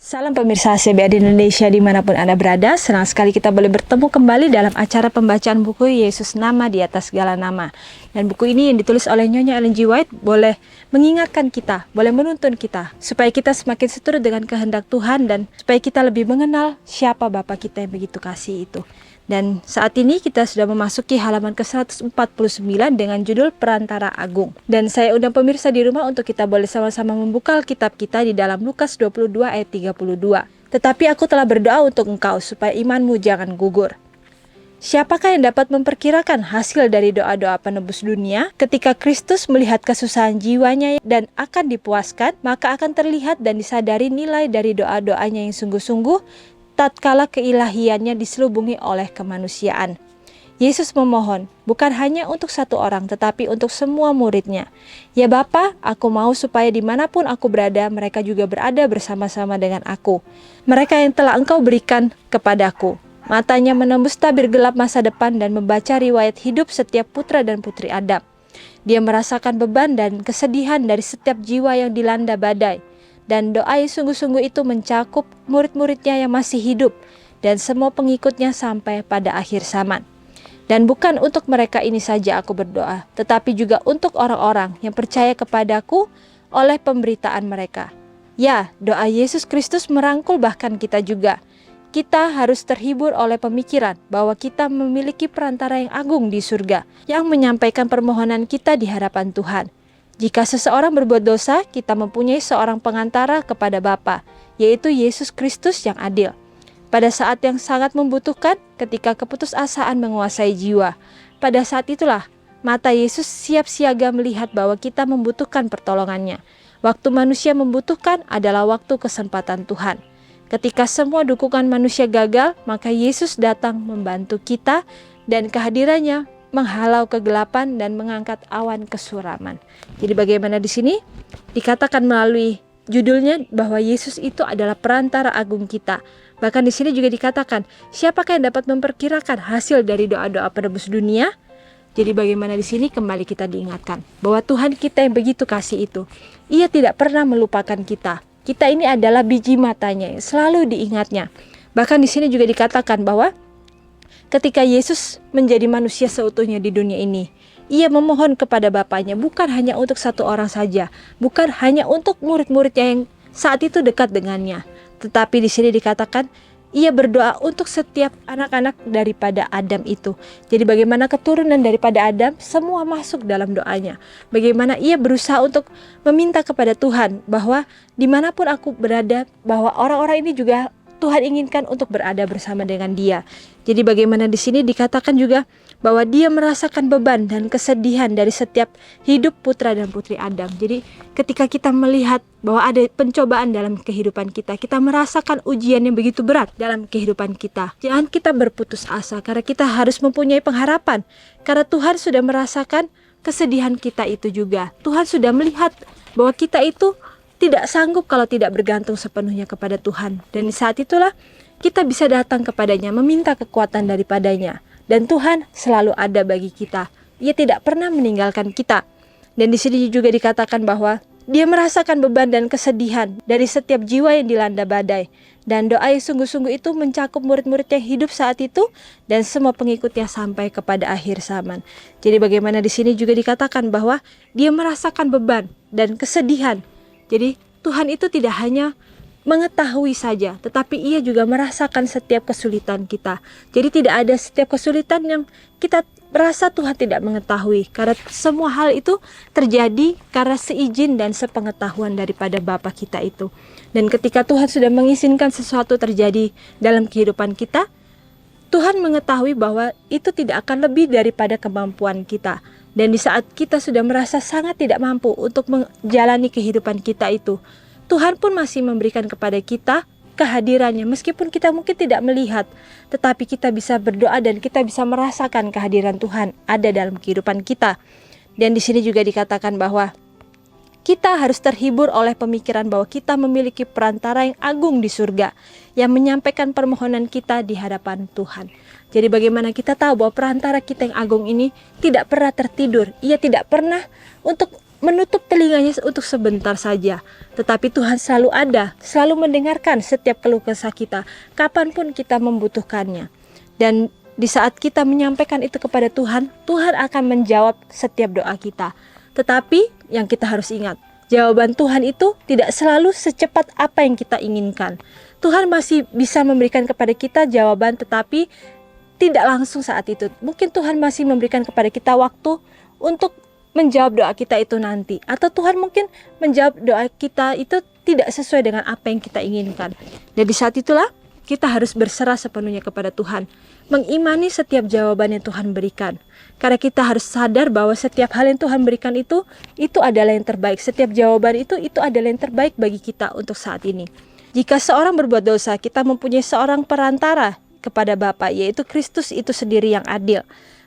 Salam pemirsa CBA di Indonesia dimanapun Anda berada, senang sekali kita boleh bertemu kembali dalam acara pembacaan buku Yesus Nama di Atas Segala Nama. Dan buku ini yang ditulis oleh Nyonya Ellen G. White boleh mengingatkan kita, boleh menuntun kita, supaya kita semakin seturut dengan kehendak Tuhan dan supaya kita lebih mengenal siapa Bapa kita yang begitu kasih itu. Dan saat ini kita sudah memasuki halaman ke-149 dengan judul Perantara Agung. Dan saya undang pemirsa di rumah untuk kita boleh sama-sama membuka Alkitab kita di dalam Lukas 22 ayat 32. Tetapi aku telah berdoa untuk engkau supaya imanmu jangan gugur. Siapakah yang dapat memperkirakan hasil dari doa-doa penebus dunia? Ketika Kristus melihat kesusahan jiwanya dan akan dipuaskan, maka akan terlihat dan disadari nilai dari doa-doanya yang sungguh-sungguh tatkala keilahiannya diselubungi oleh kemanusiaan. Yesus memohon, bukan hanya untuk satu orang, tetapi untuk semua muridnya. Ya Bapa, aku mau supaya dimanapun aku berada, mereka juga berada bersama-sama dengan aku. Mereka yang telah engkau berikan kepadaku. Matanya menembus tabir gelap masa depan dan membaca riwayat hidup setiap putra dan putri Adam. Dia merasakan beban dan kesedihan dari setiap jiwa yang dilanda badai. Dan doa yang sungguh-sungguh itu mencakup murid-muridnya yang masih hidup dan semua pengikutnya sampai pada akhir zaman. Dan bukan untuk mereka ini saja aku berdoa, tetapi juga untuk orang-orang yang percaya kepadaku oleh pemberitaan mereka. Ya, doa Yesus Kristus merangkul bahkan kita juga. Kita harus terhibur oleh pemikiran bahwa kita memiliki perantara yang agung di surga yang menyampaikan permohonan kita di hadapan Tuhan. Jika seseorang berbuat dosa, kita mempunyai seorang pengantara kepada Bapa, yaitu Yesus Kristus yang adil. Pada saat yang sangat membutuhkan, ketika keputusasaan menguasai jiwa, pada saat itulah mata Yesus siap siaga melihat bahwa kita membutuhkan pertolongannya. Waktu manusia membutuhkan adalah waktu kesempatan Tuhan. Ketika semua dukungan manusia gagal, maka Yesus datang membantu kita dan kehadirannya menghalau kegelapan dan mengangkat awan kesuraman. Jadi bagaimana di sini? Dikatakan melalui judulnya bahwa Yesus itu adalah perantara agung kita. Bahkan di sini juga dikatakan, siapakah yang dapat memperkirakan hasil dari doa-doa penebus dunia? Jadi bagaimana di sini kembali kita diingatkan bahwa Tuhan kita yang begitu kasih itu, Ia tidak pernah melupakan kita. Kita ini adalah biji matanya yang selalu diingatnya. Bahkan di sini juga dikatakan bahwa ketika Yesus menjadi manusia seutuhnya di dunia ini, Ia memohon kepada Bapaknya bukan hanya untuk satu orang saja, bukan hanya untuk murid-muridnya yang saat itu dekat dengannya, tetapi di sini dikatakan Ia berdoa untuk setiap anak-anak daripada Adam itu. Jadi bagaimana keturunan daripada Adam semua masuk dalam doanya. Bagaimana Ia berusaha untuk meminta kepada Tuhan bahwa dimanapun aku berada, bahwa orang-orang ini juga Tuhan inginkan untuk berada bersama dengan Dia. Jadi bagaimana di sini dikatakan juga bahwa Dia merasakan beban dan kesedihan dari setiap hidup putra dan putri Adam. Jadi ketika kita melihat bahwa ada pencobaan dalam kehidupan kita, kita merasakan ujian yang begitu berat dalam kehidupan kita. Jangan kita berputus asa karena kita harus mempunyai pengharapan. Karena Tuhan sudah merasakan kesedihan kita itu juga. Tuhan sudah melihat bahwa kita itu tidak sanggup kalau tidak bergantung sepenuhnya kepada Tuhan. Dan di saat itulah kita bisa datang kepadanya, meminta kekuatan daripadanya. Dan Tuhan selalu ada bagi kita. Ia tidak pernah meninggalkan kita. Dan di sini juga dikatakan bahwa Dia merasakan beban dan kesedihan dari setiap jiwa yang dilanda badai. Dan doa yang sungguh-sungguh itu mencakup murid-murid yang hidup saat itu dan semua pengikutnya sampai kepada akhir zaman. Jadi bagaimana di sini juga dikatakan bahwa Dia merasakan beban dan kesedihan. Jadi Tuhan itu tidak hanya mengetahui saja, tetapi Ia juga merasakan setiap kesulitan kita. Jadi tidak ada setiap kesulitan yang kita merasa Tuhan tidak mengetahui, karena semua hal itu terjadi karena seizin dan sepengetahuan daripada Bapa kita itu. Dan ketika Tuhan sudah mengizinkan sesuatu terjadi dalam kehidupan kita, Tuhan mengetahui bahwa itu tidak akan lebih daripada kemampuan kita. Dan di saat kita sudah merasa sangat tidak mampu untuk menjalani kehidupan kita itu, Tuhan pun masih memberikan kepada kita kehadirannya. Meskipun kita mungkin tidak melihat, tetapi kita bisa berdoa dan kita bisa merasakan kehadiran Tuhan ada dalam kehidupan kita. Dan di sini juga dikatakan bahwa kita harus terhibur oleh pemikiran bahwa kita memiliki perantara yang agung di surga yang menyampaikan permohonan kita di hadapan Tuhan. Jadi bagaimana kita tahu bahwa perantara kita yang agung ini tidak pernah tertidur. Ia tidak pernah untuk menutup telinganya untuk sebentar saja. Tetapi Tuhan selalu ada, selalu mendengarkan setiap keluh kesah kita, kapanpun kita membutuhkannya. Dan di saat kita menyampaikan itu kepada Tuhan, Tuhan akan menjawab setiap doa kita. Tetapi yang kita harus ingat, jawaban Tuhan itu tidak selalu secepat apa yang kita inginkan. Tuhan masih bisa memberikan kepada kita jawaban, tetapi tidak langsung saat itu. Mungkin Tuhan masih memberikan kepada kita waktu untuk menjawab doa kita itu nanti. Atau Tuhan mungkin menjawab doa kita itu tidak sesuai dengan apa yang kita inginkan. Dan di saat itulah kita harus berserah sepenuhnya kepada Tuhan, mengimani setiap jawaban yang Tuhan berikan. Karena kita harus sadar bahwa setiap hal yang Tuhan berikan itu adalah yang terbaik. Setiap jawaban itu adalah yang terbaik bagi kita untuk saat ini. Jika seorang berbuat dosa, kita mempunyai seorang perantara kepada Bapa, yaitu Kristus itu sendiri yang adil.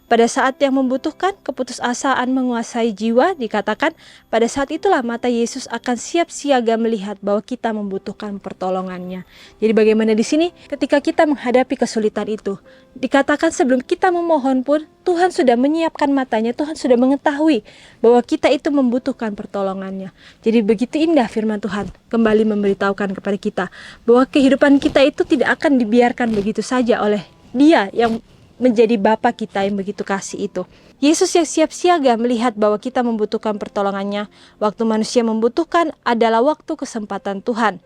Pada saat yang membutuhkan, keputusasaan menguasai jiwa, dikatakan pada saat itulah mata Yesus akan siap siaga melihat bahwa kita membutuhkan pertolongannya. Jadi bagaimana di sini ketika kita menghadapi kesulitan itu, dikatakan sebelum kita memohon pun Tuhan sudah menyiapkan matanya, Tuhan sudah mengetahui bahwa kita itu membutuhkan pertolongannya. Jadi begitu indah firman Tuhan kembali memberitahukan kepada kita bahwa kehidupan kita itu tidak akan dibiarkan begitu saja oleh Dia yang menjadi Bapa kita yang begitu kasih itu. Yesus yang siap siaga melihat bahwa kita membutuhkan pertolongannya. Waktu manusia membutuhkan adalah waktu kesempatan Tuhan.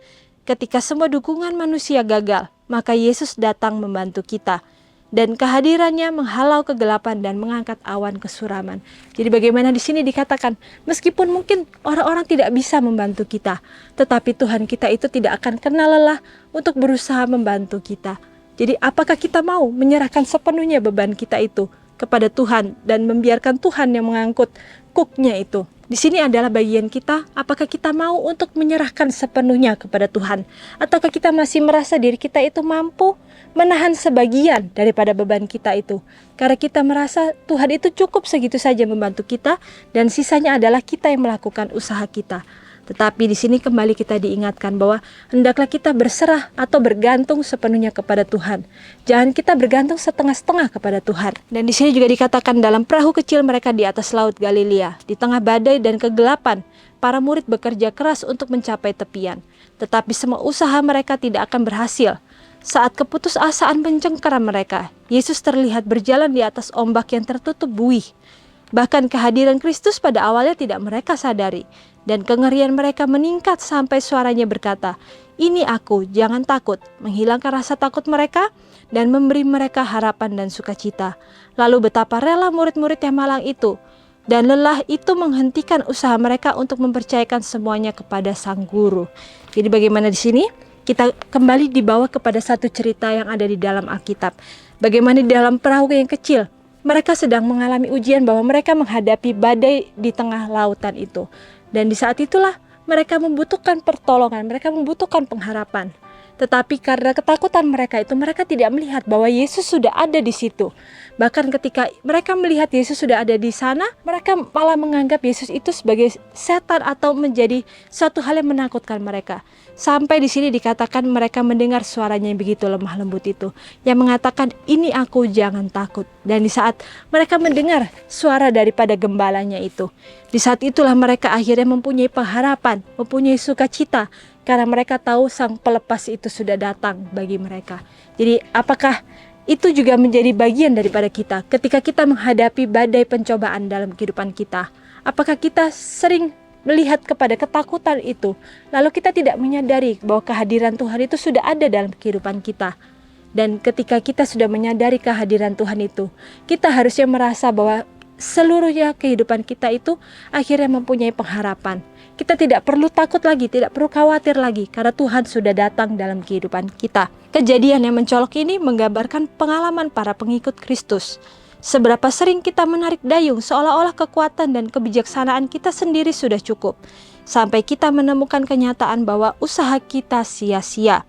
Ketika semua dukungan manusia gagal, maka Yesus datang membantu kita. Dan kehadirannya menghalau kegelapan dan mengangkat awan kesuraman. Jadi bagaimana di sini dikatakan, meskipun mungkin orang-orang tidak bisa membantu kita, tetapi Tuhan kita itu tidak akan kenal lelah untuk berusaha membantu kita. Jadi apakah kita mau menyerahkan sepenuhnya beban kita itu kepada Tuhan dan membiarkan Tuhan yang mengangkut kuknya itu? Di sini adalah bagian kita, apakah kita mau untuk menyerahkan sepenuhnya kepada Tuhan? Ataukah kita masih merasa diri kita itu mampu menahan sebagian daripada beban kita itu? Karena kita merasa Tuhan itu cukup segitu saja membantu kita dan sisanya adalah kita yang melakukan usaha kita. Tetapi di sini kembali kita diingatkan bahwa hendaklah kita berserah atau bergantung sepenuhnya kepada Tuhan. Jangan kita bergantung setengah-setengah kepada Tuhan. Dan di sini juga dikatakan dalam perahu kecil mereka di atas laut Galilea, di tengah badai dan kegelapan, para murid bekerja keras untuk mencapai tepian. Tetapi semua usaha mereka tidak akan berhasil. Saat keputusasaan mencengkeram mereka, Yesus terlihat berjalan di atas ombak yang tertutup buih. Bahkan kehadiran Kristus pada awalnya tidak mereka sadari. Dan kengerian mereka meningkat sampai suaranya berkata, "Ini aku, jangan takut," menghilangkan rasa takut mereka dan memberi mereka harapan dan sukacita. Lalu betapa rela murid-murid yang malang itu dan lelah itu menghentikan usaha mereka untuk mempercayakan semuanya kepada Sang Guru. Jadi bagaimana di sini? Kita kembali dibawa kepada satu cerita yang ada di dalam Alkitab. Bagaimana di dalam perahu yang kecil, mereka sedang mengalami ujian bahwa mereka menghadapi badai di tengah lautan itu. Dan di saat itulah mereka membutuhkan pertolongan, mereka membutuhkan pengharapan. Tetapi karena ketakutan mereka itu, mereka tidak melihat bahwa Yesus sudah ada di situ. Bahkan ketika mereka melihat Yesus sudah ada di sana, mereka malah menganggap Yesus itu sebagai setan atau menjadi suatu hal yang menakutkan mereka. Sampai di sini dikatakan mereka mendengar suaranya yang begitu lemah lembut itu, yang mengatakan, "Ini aku, jangan takut." Dan di saat mereka mendengar suara daripada gembalanya itu, di saat itulah mereka akhirnya mempunyai pengharapan, mempunyai sukacita, karena mereka tahu Sang Pelepas itu sudah datang bagi mereka. Jadi apakah itu juga menjadi bagian daripada kita ketika kita menghadapi badai pencobaan dalam kehidupan kita? Apakah kita sering melihat kepada ketakutan itu, lalu kita tidak menyadari bahwa kehadiran Tuhan itu sudah ada dalam kehidupan kita? Dan ketika kita sudah menyadari kehadiran Tuhan itu, kita harusnya merasa bahwa seluruhnya kehidupan kita itu akhirnya mempunyai pengharapan. Kita tidak perlu takut lagi, tidak perlu khawatir lagi, karena Tuhan sudah datang dalam kehidupan kita. Kejadian yang mencolok ini menggambarkan pengalaman para pengikut Kristus. Seberapa sering kita menarik dayung seolah-olah kekuatan dan kebijaksanaan kita sendiri sudah cukup, sampai kita menemukan kenyataan bahwa usaha kita sia-sia.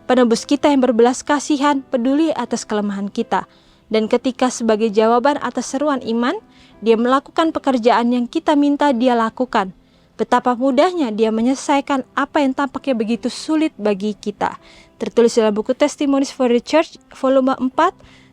Penebus kita yang berbelas kasihan peduli atas kelemahan kita. Dan ketika sebagai jawaban atas seruan iman, Dia melakukan pekerjaan yang kita minta Dia lakukan. Betapa mudahnya Dia menyelesaikan apa yang tampaknya begitu sulit bagi kita. Tertulis dalam buku Testimonies for the Church, volume 4,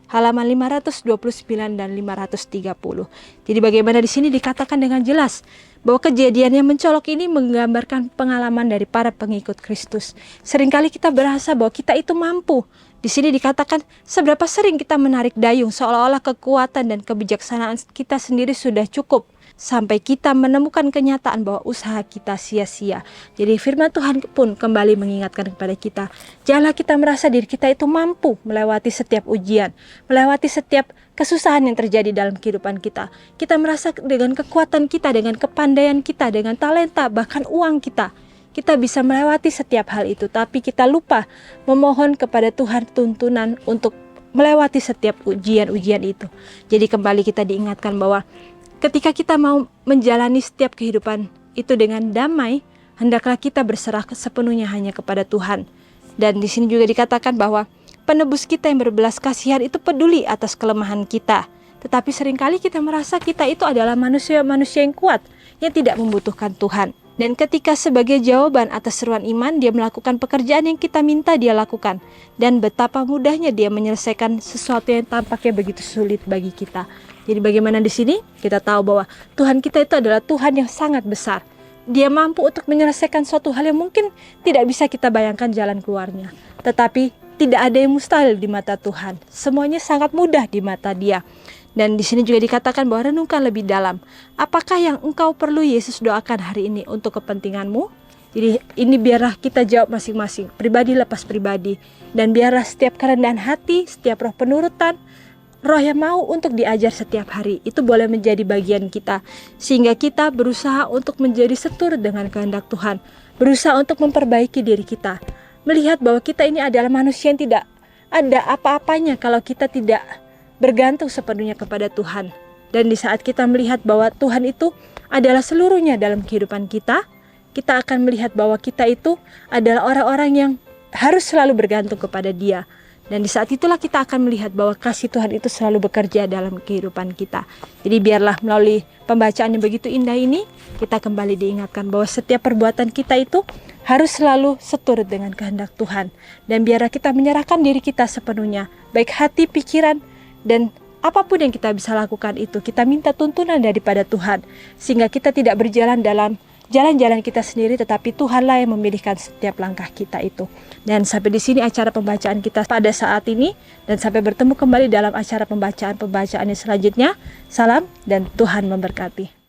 halaman 529 dan 530. Jadi bagaimana di sini dikatakan dengan jelas bahwa kejadian yang mencolok ini menggambarkan pengalaman dari para pengikut Kristus. Seringkali kita berasa bahwa kita itu mampu. Di sini dikatakan seberapa sering kita menarik dayung seolah-olah kekuatan dan kebijaksanaan kita sendiri sudah cukup, sampai kita menemukan kenyataan bahwa usaha kita sia-sia. Jadi firman Tuhan pun kembali mengingatkan kepada kita, janganlah kita merasa diri kita itu mampu melewati setiap ujian, melewati setiap kesusahan yang terjadi dalam kehidupan kita. Kita merasa dengan kekuatan kita, dengan kepandaian kita, dengan talenta, bahkan uang kita bisa melewati setiap hal itu. Tapi kita lupa memohon kepada Tuhan tuntunan untuk melewati setiap ujian-ujian itu. Jadi kembali kita diingatkan bahwa ketika kita mau menjalani setiap kehidupan itu dengan damai, hendaklah kita berserah sepenuhnya hanya kepada Tuhan. Dan di sini juga dikatakan bahwa penebus kita yang berbelas kasihan itu peduli atas kelemahan kita. Tetapi seringkali kita merasa kita itu adalah manusia-manusia yang kuat, yang tidak membutuhkan Tuhan. Dan ketika sebagai jawaban atas seruan iman, dia melakukan pekerjaan yang kita minta dia lakukan. Dan betapa mudahnya dia menyelesaikan sesuatu yang tampaknya begitu sulit bagi kita. Jadi bagaimana di sini? Kita tahu bahwa Tuhan kita itu adalah Tuhan yang sangat besar. Dia mampu untuk menyelesaikan suatu hal yang mungkin tidak bisa kita bayangkan jalan keluarnya. Tetapi tidak ada yang mustahil di mata Tuhan. Semuanya sangat mudah di mata Dia. Dan di sini juga dikatakan bahwa renungkan lebih dalam. Apakah yang engkau perlu Yesus doakan hari ini untuk kepentinganmu? Jadi ini biarlah kita jawab masing-masing, pribadi lepas pribadi. Dan biarlah setiap kerendahan hati, setiap roh penurutan, roh yang mau untuk diajar setiap hari, itu boleh menjadi bagian kita. Sehingga kita berusaha untuk menjadi seturut dengan kehendak Tuhan. Berusaha untuk memperbaiki diri kita. Melihat bahwa kita ini adalah manusia yang tidak ada apa-apanya kalau kita tidak bergantung sepenuhnya kepada Tuhan. Dan di saat kita melihat bahwa Tuhan itu adalah seluruhnya dalam kehidupan kita, kita akan melihat bahwa kita itu adalah orang-orang yang harus selalu bergantung kepada Dia. Dan di saat itulah kita akan melihat bahwa kasih Tuhan itu selalu bekerja dalam kehidupan kita. Jadi biarlah melalui pembacaan yang begitu indah ini, kita kembali diingatkan bahwa setiap perbuatan kita itu harus selalu seturut dengan kehendak Tuhan. Dan biarlah kita menyerahkan diri kita sepenuhnya, baik hati, pikiran, dan apapun yang kita bisa lakukan itu, kita minta tuntunan daripada Tuhan. Sehingga kita tidak berjalan dalam jalan-jalan kita sendiri, tetapi Tuhanlah yang memilihkan setiap langkah kita itu. Dan sampai di sini acara pembacaan kita pada saat ini. Dan sampai bertemu kembali dalam acara pembacaan-pembacaan yang selanjutnya. Salam dan Tuhan memberkati.